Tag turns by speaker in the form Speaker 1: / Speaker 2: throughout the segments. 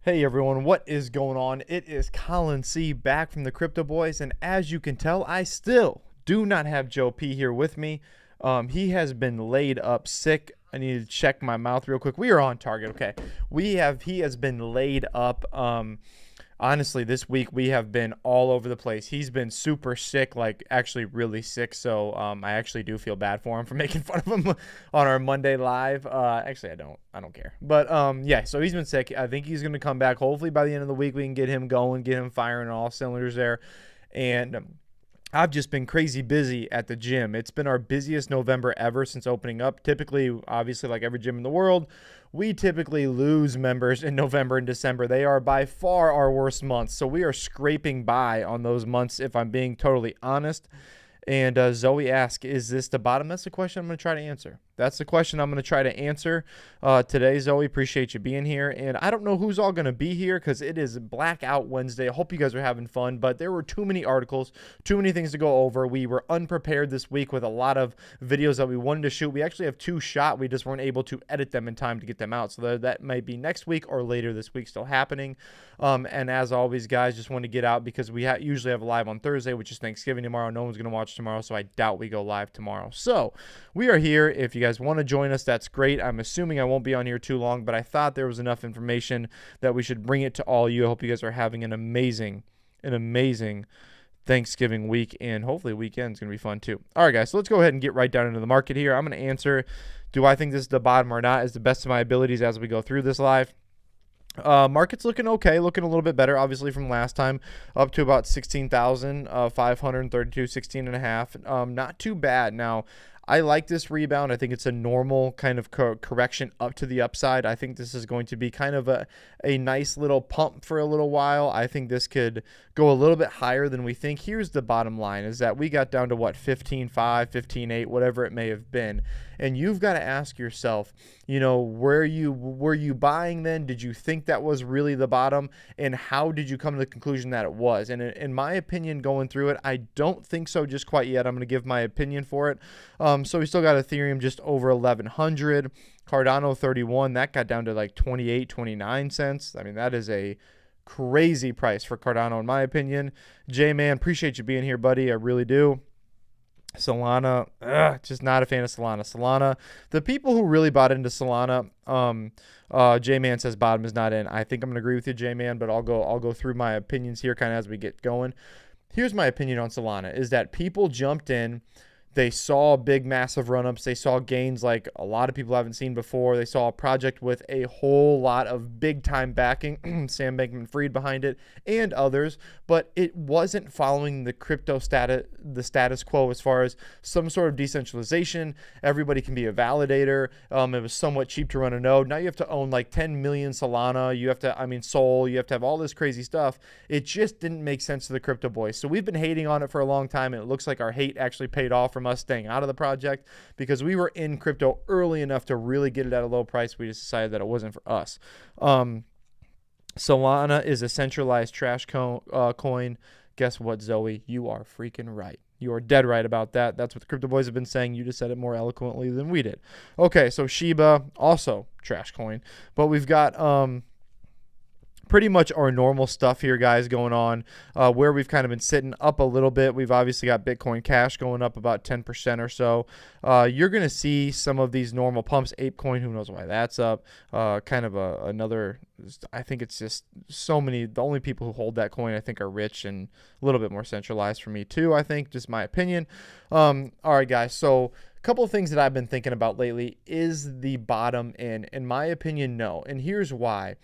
Speaker 1: Hey everyone, what is going on? It is Colin C back from the Crypto Boys, and as you can tell, I still do not have Joe P here with me. He has been laid up sick. I need to check my mouth real quick. We are on target. Okay, he has been laid up. Honestly, this week we have been all over the place. He's been super sick, like actually really sick. So I actually do feel bad for him for making fun of him on our Monday live. Actually, I don't care. But yeah, so he's been sick. I think he's going to come back. Hopefully by the end of the week we can get him going, get him firing on all cylinders there. And I've just been crazy busy at the gym. It's been our busiest November ever since opening up. Typically, obviously, like every gym in the world, we typically lose members in November and December. They are by far our worst months. So we are scraping by on those months, if I'm being totally honest. And Zoe asked, is this the bottom? That's the question I'm going to try to answer. That's the question I'm going to try to answer today, Zoe. Appreciate you being here. And I don't know who's all going to be here because it is Blackout Wednesday. I hope you guys are having fun, but there were too many articles, too many things to go over. We were unprepared this week with a lot of videos that we wanted to shoot. We actually have two shot. We just weren't able to edit them in time to get them out. So that might be next week or later this week still happening. And as always, guys, just want to get out because we usually have a live on Thursday, which is Thanksgiving tomorrow. No one's going to watch tomorrow, so I doubt we go live tomorrow. So we are here. If you guys want to join us, that's great. I'm assuming I won't be on here too long, but I thought there was enough information that we should bring it to all you. I hope you guys are having an amazing Thanksgiving week, and hopefully weekend's going to be fun too. All right, guys, so let's go ahead and get right down into the market here. I'm going to answer, do I think this is the bottom or not, as the best of my abilities as we go through this live. Market's looking okay, looking a little bit better, obviously, from last time, up to about 16,532, 16 and a half. Not too bad. Now, I like this rebound. I think it's a normal kind of correction up to the upside. I think this is going to be kind of a nice little pump for a little while. I think this could go a little bit higher than we think. Here's the bottom line, is that we got down to what, 15.5, 15.8, whatever it may have been. And you've got to ask yourself, you know, were you buying then? Did you think that was really the bottom? And how did you come to the conclusion that it was? And in my opinion, going through it, I don't think so just quite yet. I'm going to give my opinion for it. So we still got Ethereum just over 1,100. Cardano 31, that got down to like 28, 29 cents. I mean, that is a crazy price for Cardano, in my opinion. J-Man, appreciate you being here, buddy. I really do. Solana, just not a fan of Solana. Solana, the people who really bought into Solana, J-Man says bottom is not in. I think I'm gonna agree with you, J-Man, but I'll go through my opinions here kind of as we get going. Here's my opinion on Solana, is that people jumped in. They saw big, massive run-ups. They saw gains like a lot of people haven't seen before. They saw a project with a whole lot of big-time backing, Sam Bankman-Fried behind it, and others. But it wasn't following the crypto status quo as far as some sort of decentralization. Everybody can be a validator. It was somewhat cheap to run a node. Now you have to own like 10 million Solana. You have to, Sol. You have to have all this crazy stuff. It just didn't make sense to the crypto boys. So we've been hating on it for a long time, and it looks like our hate actually paid off from us staying out of the project because we were in crypto early enough to really get it at a low price. We just decided that it wasn't for us. Solana is a centralized trash coin. Guess what, Zoe? You are freaking right. You are dead right about that. That's what the crypto boys have been saying. You just said it more eloquently than we did. Okay, so Shiba, also trash coin. But we've got pretty much our normal stuff here, guys, going on where we've kind of been sitting up a little bit. We've obviously got Bitcoin Cash going up about 10% or so. You're going to see some of these normal pumps. ApeCoin, who knows why that's up. Kind of another, I think it's just so many. The only people who hold that coin, I think, are rich and a little bit more centralized for me too, I think, just my opinion. All right, guys, so a couple of things that I've been thinking about lately. Is the bottom in my opinion, no. And here's why.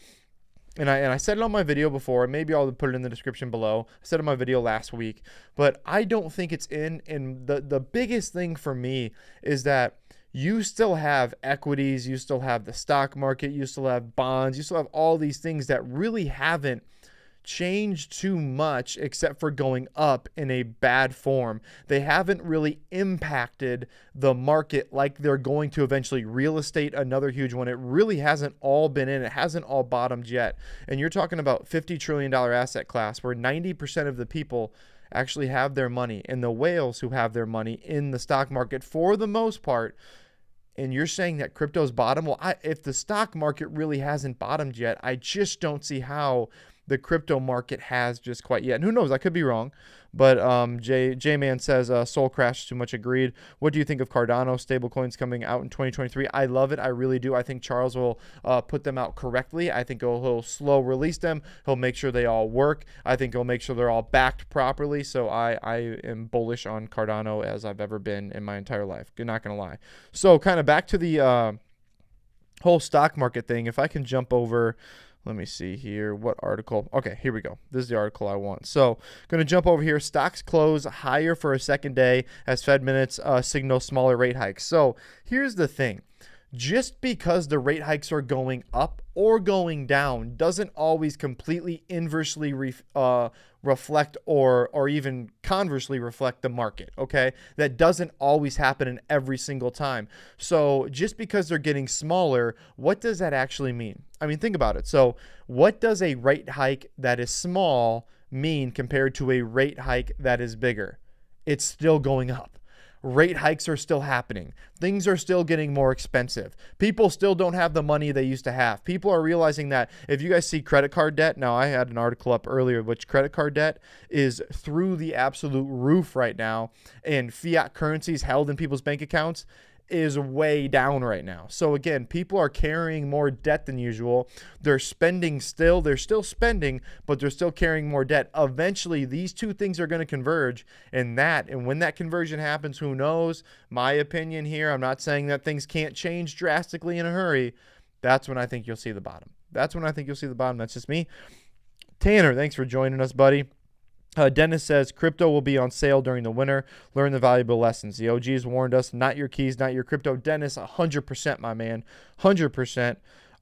Speaker 1: And I said it on my video before, and maybe I'll put it in the description below. I said it in my video last week, but I don't think it's in. And the biggest thing for me is that you still have equities, you still have the stock market, you still have bonds, you still have all these things that really haven't changed too much except for going up in a bad form. They haven't really impacted the market like they're going to eventually. Real estate, another huge one. It really hasn't all been in. It hasn't all bottomed yet. And you're talking about $50 trillion asset class where 90% of the people actually have their money, and the whales who have their money in the stock market for the most part and you're saying that crypto's bottom. Well, if the stock market really hasn't bottomed yet, I just don't see how the crypto market has just quite yet. And who knows? I could be wrong. But J-Man says, Soul Crash, too much agreed. What do you think of Cardano stablecoins coming out in 2023? I love it. I really do. I think Charles will put them out correctly. I think he'll slow release them. He'll make sure they all work. I think he'll make sure they're all backed properly. So I am bullish on Cardano as I've ever been in my entire life. You're not going to lie. So kind of back to the whole stock market thing. If I can jump over... Let me see here. What article? Okay, here we go. This is the article I want. So, going to jump over here. Stocks close higher for a second day as Fed minutes signal smaller rate hikes. So, here's the thing. Just because the rate hikes are going up or going down doesn't always completely inversely reflect or even conversely reflect the market, okay? That doesn't always happen in every single time. So just because they're getting smaller, what does that actually mean? I mean, think about it. So what does a rate hike that is small mean compared to a rate hike that is bigger? It's still going up. Rate hikes are still happening. Things are still getting more expensive. People still don't have the money they used to have. People are realizing that if you guys see credit card debt, now I had an article up earlier, which credit card debt is through the absolute roof right now, and fiat currencies held in people's bank accounts is way down right now. So again, people are carrying more debt than usual. They're spending still. They're still spending, but they're still carrying more debt. Eventually, these two things are going to converge, and when that conversion happens, who knows? My opinion here, I'm not saying that things can't change drastically in a hurry. That's when I think you'll see the bottom. That's when I think you'll see the bottom. That's just me. Tanner, thanks for joining us, buddy. Dennis says, crypto will be on sale during the winter. Learn the valuable lessons. The OGs warned us, not your keys, not your crypto. Dennis, 100%, my man. 100%.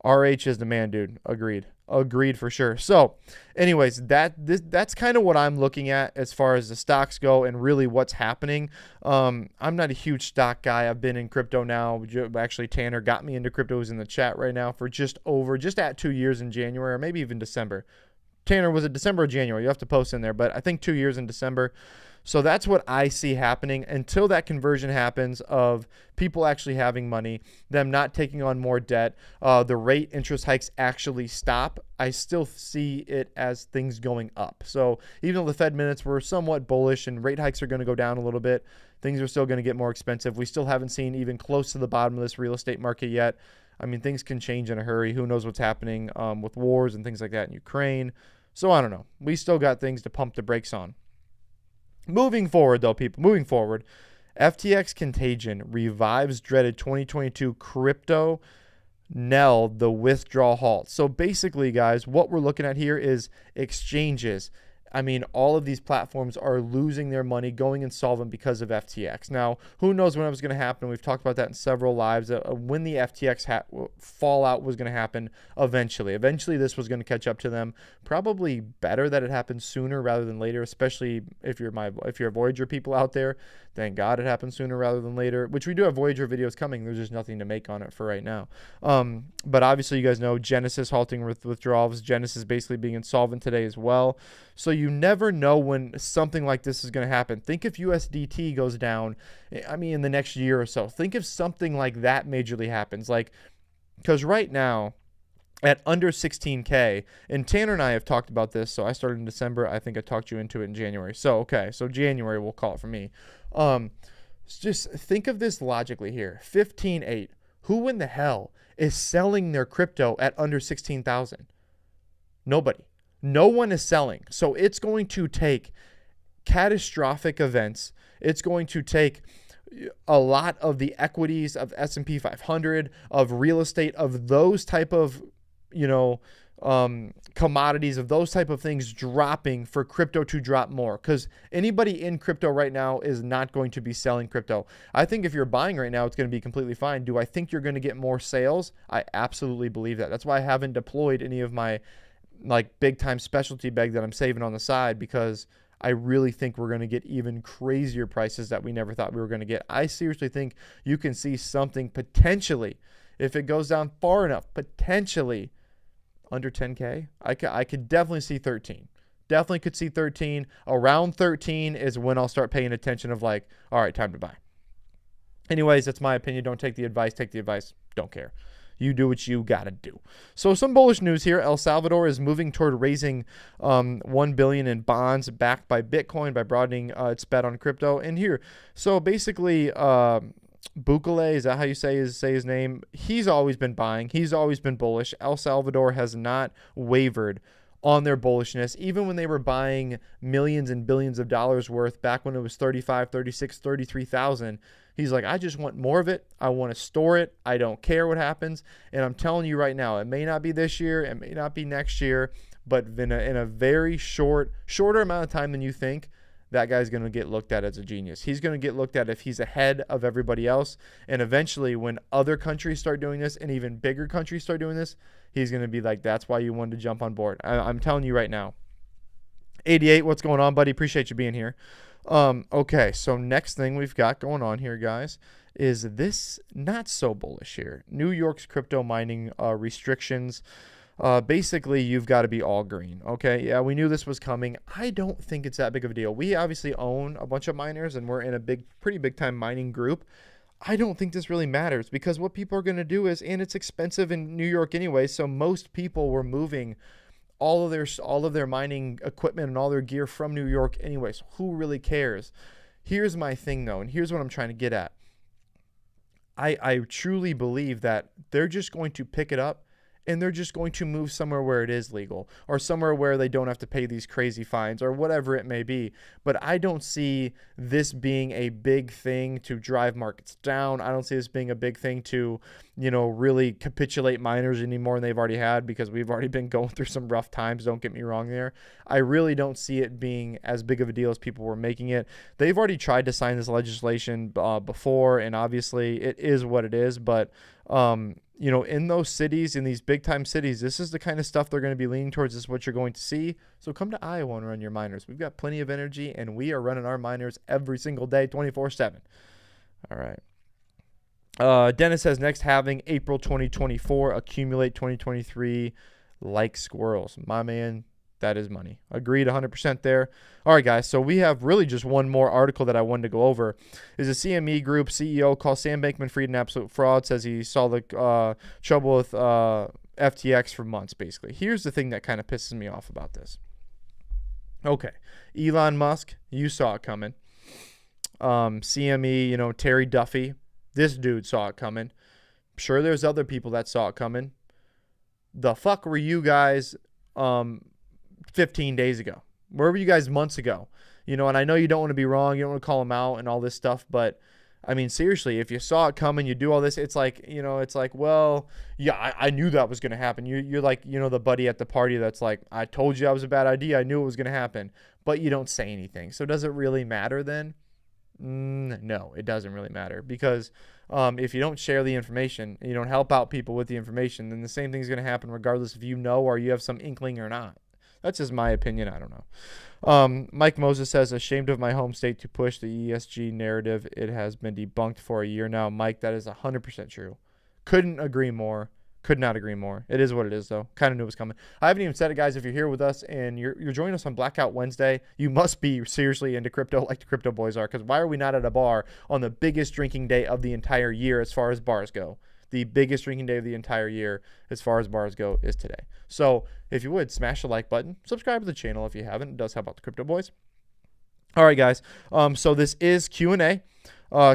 Speaker 1: RH is the man, dude. Agreed for sure. So anyways, that's kind of what I'm looking at as far as the stocks go and really what's happening. I'm not a huge stock guy. I've been in crypto now. Actually, Tanner got me into crypto. Who's in the chat right now for just at 2 years in January, or maybe even December. Tanner, was it December or January? You have to post in there, but I think 2 years in December. So that's what I see happening until that conversion happens of people actually having money, them not taking on more debt, the rate interest hikes actually stop. I still see it as things going up. So even though the Fed minutes were somewhat bullish and rate hikes are going to go down a little bit, things are still going to get more expensive. We still haven't seen even close to the bottom of this real estate market yet. I mean, things can change in a hurry. Who knows what's happening with wars and things like that in Ukraine. So I don't know. We still got things to pump the brakes on. Moving forward, though, people, FTX contagion revives dreaded 2022 crypto knell the withdrawal halt. So basically, guys, what we're looking at here is exchanges. I mean, all of these platforms are losing their money, going insolvent because of FTX. Now, who knows when it was going to happen? We've talked about that in several lives. When the FTX fallout was going to happen eventually. Eventually, this was going to catch up to them. Probably better that it happened sooner rather than later, especially if you're Voyager people out there. Thank God it happened sooner rather than later, which we do have Voyager videos coming. There's just nothing to make on it for right now. But obviously, you guys know Genesis halting with withdrawals. Genesis basically being insolvent today as well. So you never know when something like this is going to happen. Think if USDT goes down, I mean, in the next year or so. Think if something like that majorly happens. Because right now, at under 16K, and Tanner and I have talked about this, so I started in December. I think I talked you into it in January. So January, we'll call it for me. Just think of this logically here. 15.8. Who in the hell is selling their crypto at under 16,000? Nobody. No one is selling. So it's going to take catastrophic events. It's going to take a lot of the equities of S&P 500, of real estate, of those type of, commodities, of those type of things dropping for crypto to drop more. Because anybody in crypto right now is not going to be selling crypto. I think if you're buying right now, it's going to be completely fine. Do I think you're going to get more sales? I absolutely believe that. That's why I haven't deployed any of my big time specialty bag that I'm saving on the side, because I really think we're going to get even crazier prices that we never thought we were going to get. I seriously think you can see something potentially, if it goes down far enough, potentially under 10K. I could definitely see 13. Definitely could see 13. Around 13 is when I'll start paying attention of all right, time to buy. Anyways, that's my opinion. Don't take the advice. Take the advice. Don't care. You do what you got to do. So some bullish news here. El Salvador is moving toward raising $1 billion in bonds backed by Bitcoin by broadening its bet on crypto. And here, so basically, Bukele, is that how you say his name? He's always been buying. He's always been bullish. El Salvador has not wavered on their bullishness, even when they were buying millions and billions of dollars worth back when it was 35, 36, 33,000. He's like, I just want more of it. I want to store it. I don't care what happens. And I'm telling you right now, it may not be this year. It may not be next year. But in a very shorter amount of time than you think, that guy's going to get looked at as a genius. He's going to get looked at if he's ahead of everybody else. And eventually, when other countries start doing this and even bigger countries start doing this, he's going to be like, that's why you wanted to jump on board. I'm telling you right now. 88, what's going on, buddy? Appreciate you being here. Okay, so next thing we've got going on here, guys, is this not so bullish here. New York's crypto mining restrictions. Basically, you've got to be all green. Okay, yeah, we knew this was coming. I don't think it's that big of a deal. We obviously own a bunch of miners, and we're in a pretty big time mining group. I don't think this really matters because what people are going to do is, and it's expensive in New York anyway, so most people were moving all of their mining equipment and all their gear from New York anyway. So who really cares? Here's my thing though, and here's what I'm trying to get at. I truly believe that they're just going to pick it up and they're just going to move somewhere where it is legal or somewhere where they don't have to pay these crazy fines or whatever it may be. But I don't see this being a big thing to drive markets down. I don't see this being a big thing to, really capitulate miners any more than they've already had, because we've already been going through some rough times. Don't get me wrong there. I really don't see it being as big of a deal as people were making it. They've already tried to sign this legislation before, and obviously it is what it is. But, in those cities, in these big time cities, this is the kind of stuff they're going to be leaning towards. This is what you're going to see. So come to Iowa and run your miners. We've got plenty of energy, and we are running our miners every single day, 24/7. All right. Dennis says next halving April 2024, accumulate 2023 like squirrels. My man, that is money. Agreed 100% there. All right, guys. So we have really just one more article that I wanted to go over. Is a CME Group CEO calls Sam Bankman-Fried an absolute fraud. Says he saw the trouble with FTX for months, basically. Here's the thing that kind of pisses me off about this. Okay. Elon Musk, you saw it coming. CME, Terry Duffy, this dude saw it coming. I'm sure there's other people that saw it coming. The fuck were you guys 15 days ago? Where were you guys months ago? And I know you don't want to be wrong. You don't want to call them out and all this stuff. But, I mean, seriously, if you saw it coming, you do all this. It's like, well, yeah, I knew that was going to happen. You're like, the buddy at the party that's like, I told you that was a bad idea. I knew it was going to happen. But you don't say anything. So does it really matter then? No, it doesn't really matter, because if you don't share the information and you don't help out people with the information, then the same thing is going to happen regardless if you know or you have some inkling or not. That's just my opinion. I don't know. Mike Moses says, ashamed of my home state to push the ESG narrative. It has been debunked for a year now. Mike, that is 100% true. Couldn't agree more. Could not agree more. It is what it is, though. Kind of knew it was coming. I haven't even said it, guys. If you're here with us and you're joining us on Blackout Wednesday, you must be seriously into crypto like the Crypto Boys are, because why are we not at a bar on the biggest drinking day of the entire year as far as bars go? The biggest drinking day of the entire year as far as bars go is today. So if you would, smash the like button. Subscribe to the channel if you haven't. It does help out the Crypto Boys. All right, guys. So this is Q&A.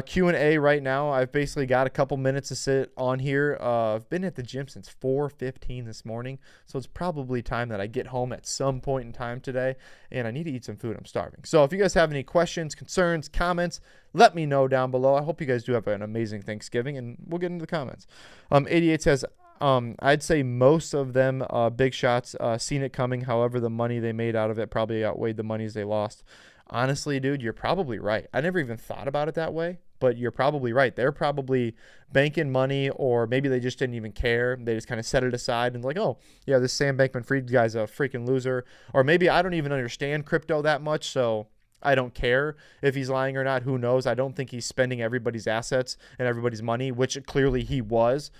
Speaker 1: Q&A right now. I've basically got a couple minutes to sit on here. I've been at the gym since 4:15 this morning, so it's probably time that I get home at some point in time today, and I need to eat some food. I'm starving. So if you guys have any questions, concerns, comments, let me know down below. I hope you guys do have an amazing Thanksgiving, and we'll get into the comments. 88 says, I'd say most of them big shots seen it coming. However, the money they made out of it probably outweighed the monies they lost. Honestly, dude, you're probably right. I never even thought about it that way, but you're probably right. They're probably banking money, or maybe they just didn't even care. They just kind of set it aside and like, oh, yeah, this Sam Bankman-Fried guy's a freaking loser. Or maybe I don't even understand crypto that much, so I don't care if he's lying or not. Who knows? I don't think he's spending everybody's assets and everybody's money, which clearly he was.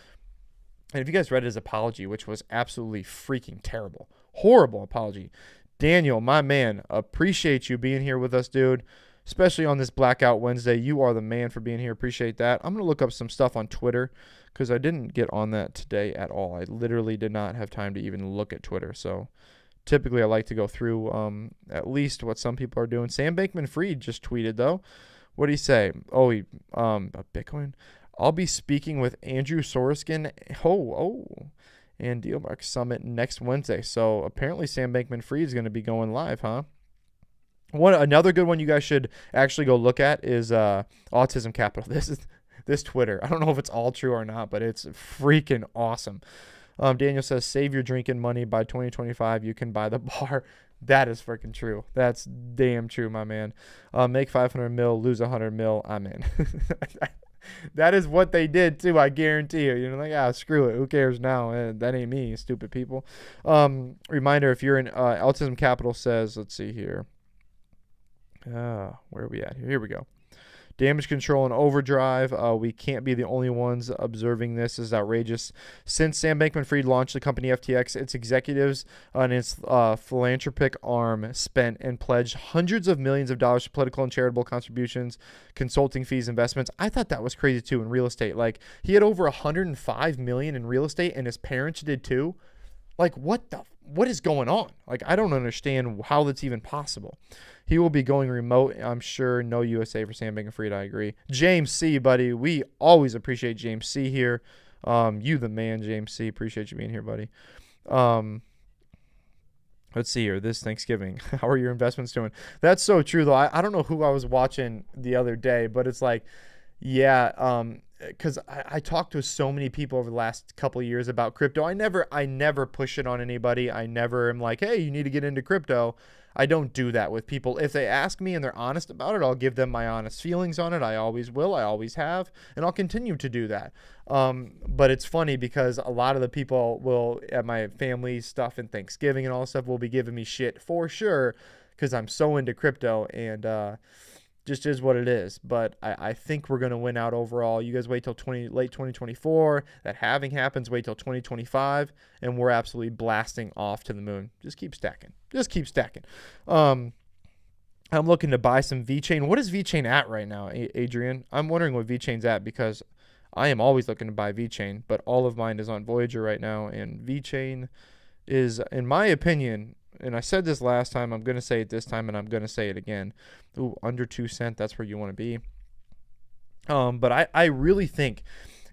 Speaker 1: And if you guys read his apology, which was absolutely freaking terrible, horrible apology. Daniel, my man, appreciate you being here with us, dude. especially on this Blackout Wednesday. You are the man for being here. Appreciate that. I'm going to look up some stuff on Twitter because I didn't get on that today at all. I literally did not have time to even look at Twitter. So typically I like to go through at least what some people are doing. Sam Bankman-Fried just tweeted, though. What did he say? Oh, about Bitcoin. I'll be speaking with Andrew Soroskin. And DealMark Summit next Wednesday. So apparently Sam Bankman-Fried is going to be going live, huh? Another good one you guys should actually go look at is Autism Capital. This Twitter. I don't know if it's all true or not, but it's freaking awesome. Daniel says, save your drinking money. By 2025, you can buy the bar. That is freaking true. That's damn true, my man. Make 500 mil, lose 100 mil. I'm in. That is what they did too. I guarantee you. Like, screw it. Who cares now? That ain't me, stupid people. Reminder: if you're in Autism Capital says, let's see here. Where are we at here? Here we go. Damage control and overdrive. We can't be the only ones observing this. This is outrageous. Since Sam Bankman-Fried launched the company FTX, its executives and its philanthropic arm spent and pledged hundreds of millions of dollars to political and charitable contributions, consulting fees, investments. I thought that was crazy too in real estate. Like, he had over $105 million in real estate, and his parents did too. Like, what is going on? Like, I don't understand how that's even possible. He will be going remote, I'm sure. No USA for Sam Bankman-Fried. I agree. James C., buddy. We always appreciate James C. here. You the man, James C. Appreciate you being here, buddy. Let's see here. This Thanksgiving. How are your investments doing? That's so true, though. I don't know who I was watching the other day, but it's like, yeah, because I talked to so many people over the last couple of years about crypto. I never push it on anybody. I never am like, hey, you need to get into crypto. I don't do that with people. If they ask me and they're honest about it, I'll give them my honest feelings on it. I always will. I always have. And I'll continue to do that. But it's funny because a lot of the people will, at my family stuff and Thanksgiving and all this stuff, will be giving me shit for sure because I'm so into crypto, and just is what it is. But I think we're going to win out overall. You guys wait till late 2024. That halving happens. Wait till 2025. And we're absolutely blasting off to the moon. Just keep stacking. I'm looking to buy some VeChain. What is VeChain at right now, Adrian? I'm wondering what VeChain's at because I am always looking to buy VeChain. But all of mine is on Voyager right now. And VeChain is, in my opinion, and I said this last time, I'm going to say it this time, and I'm going to say it again. Ooh, under 2 cents, that's where you want to be. But I really think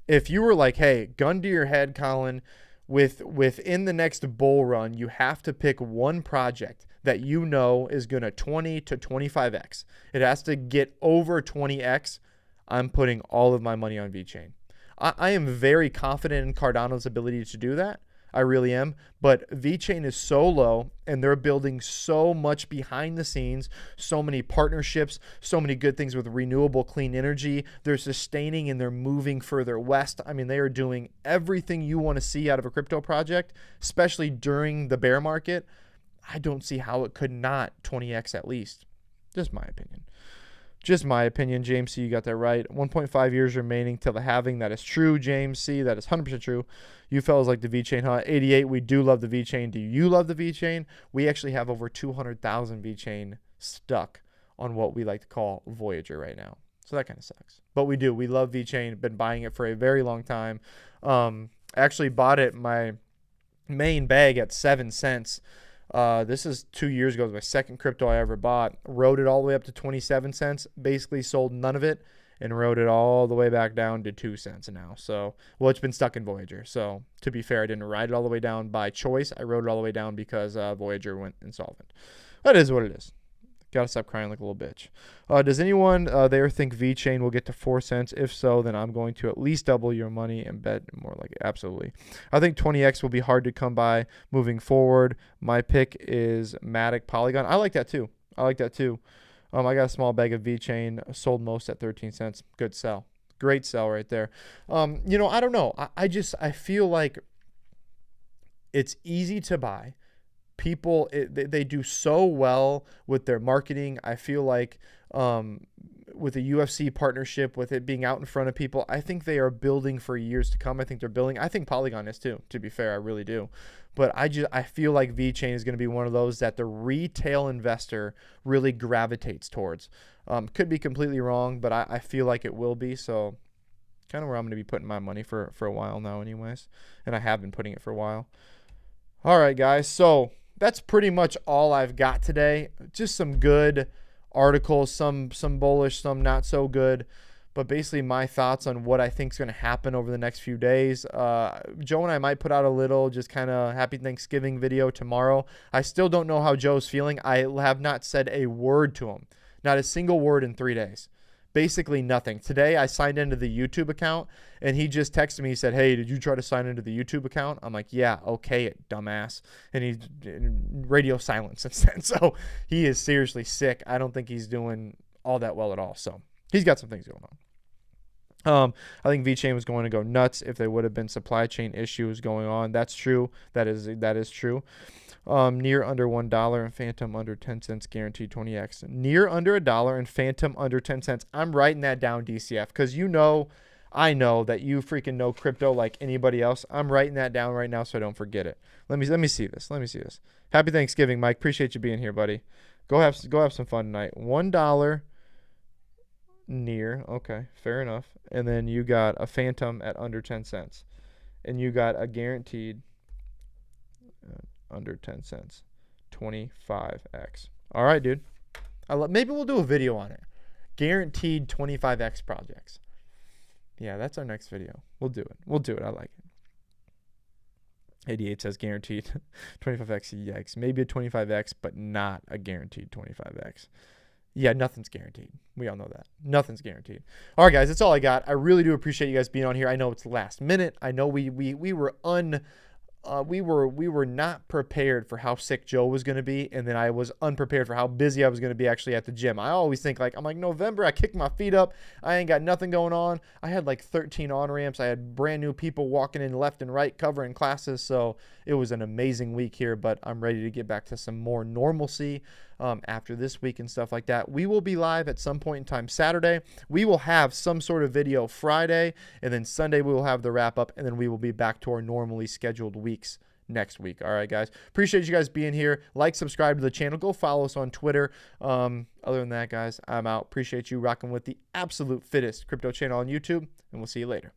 Speaker 1: if you were like, hey, gun to your head, Colin, within the next bull run, you have to pick one project that you know is going to 20 to 25x. It has to get over 20x. I'm putting all of my money on VeChain. I am very confident in Cardano's ability to do that. I really am. But VeChain is so low, and they're building so much behind the scenes, so many partnerships, so many good things with renewable clean energy. They're sustaining and they're moving further west. I mean, they are doing everything you want to see out of a crypto project, especially during the bear market. I don't see how it could not 20x at least. Just my opinion. James C., you got that right. 1.5 years remaining till the halving. That is true, James C. That is 100% true. You fellas like the VeChain, huh? 88, we do love the VeChain. Do you love the VeChain? We actually have over 200,000 VeChain stuck on what we like to call Voyager right now. So that kind of sucks. But we do. We love VeChain. Been buying it for a very long time. Actually bought it, my main bag, at 7 cents. This is 2 years ago. It was my second crypto I ever bought. Rode it all the way up to 27 cents. Basically sold none of it and rode it all the way back down to 2 cents now. So, well, it's been stuck in Voyager. So, to be fair, I didn't ride it all the way down by choice. I rode it all the way down because Voyager went insolvent. That is what it is. Gotta stop crying like a little bitch. Does anyone there think VeChain will get to 4 cents? If so, then I'm going to at least double your money and bet more like it. Absolutely. I think 20x will be hard to come by moving forward. My pick is Matic Polygon. I like that too. I got a small bag of VeChain, sold most at 13 cents. Good sell. Great sell right there. I don't know. I feel like it's easy to buy. People, they do so well with their marketing. I feel like with a UFC partnership, with it being out in front of people, I think they are building for years to come. I think they're building. I think Polygon is too, to be fair. I really do. But I feel like VeChain is going to be one of those that the retail investor really gravitates towards. Could be completely wrong, but I feel like it will be. So kind of where I'm going to be putting my money for a while now anyways. And I have been putting it for a while. All right, guys. So that's pretty much all I've got today. Just some good articles, some bullish, some not so good. But basically my thoughts on what I think is going to happen over the next few days. Joe and I might put out a little just kind of happy Thanksgiving video tomorrow. I still don't know how Joe's feeling. I have not said a word to him. Not a single word in 3 days. Basically nothing. Today I signed into the YouTube account and he just texted me. He said, "Hey, did you try to sign into the YouTube account?" I'm like, "Yeah, okay, dumbass." And he's radio silence since then. So he is seriously sick. I don't think he's doing all that well at all. So he's got some things going on. I think VeChain was going to go nuts if there would have been supply chain issues going on. That's true. That is true. Near under $1 and Phantom under 10 cents guaranteed 20x. Near under $1 and Phantom under 10 cents. I'm writing that down, DCF, because I know that you freaking know crypto like anybody else. I'm writing that down right now so I don't forget it. Let me see this. Happy Thanksgiving, Mike. Appreciate you being here, buddy. Go have some fun tonight. $1 near. Okay, fair enough. And then you got a Phantom at under 10 cents. And you got a guaranteed under 10 cents. 25x. All right, dude. Maybe we'll do a video on it. Guaranteed 25x projects. Yeah, that's our next video. We'll do it. I like it. 88 says guaranteed 25x. Yikes. Maybe a 25x, but not a guaranteed 25x. Yeah, nothing's guaranteed. We all know that. Nothing's guaranteed. All right, guys, that's all I got. I really do appreciate you guys being on here. I know it's last minute. I know we were not prepared for how sick Joe was going to be, and then I was unprepared for how busy I was going to be actually at the gym. I always think I'm like November, I kick my feet up, I ain't got nothing going on. I had like 13 on-ramps. I had brand new people walking in left and right covering classes, so it was an amazing week here, but I'm ready to get back to some more normalcy after this week and stuff like that. We will be live at some point in time Saturday. We will have some sort of video Friday, and then Sunday we will have the wrap up, and then we will be back to our normally scheduled weeks next week. All right, guys. Appreciate you guys being here. Like, subscribe to the channel. Go follow us on Twitter. Other than that, guys, I'm out. Appreciate you rocking with the absolute fittest crypto channel on YouTube, and we'll see you later.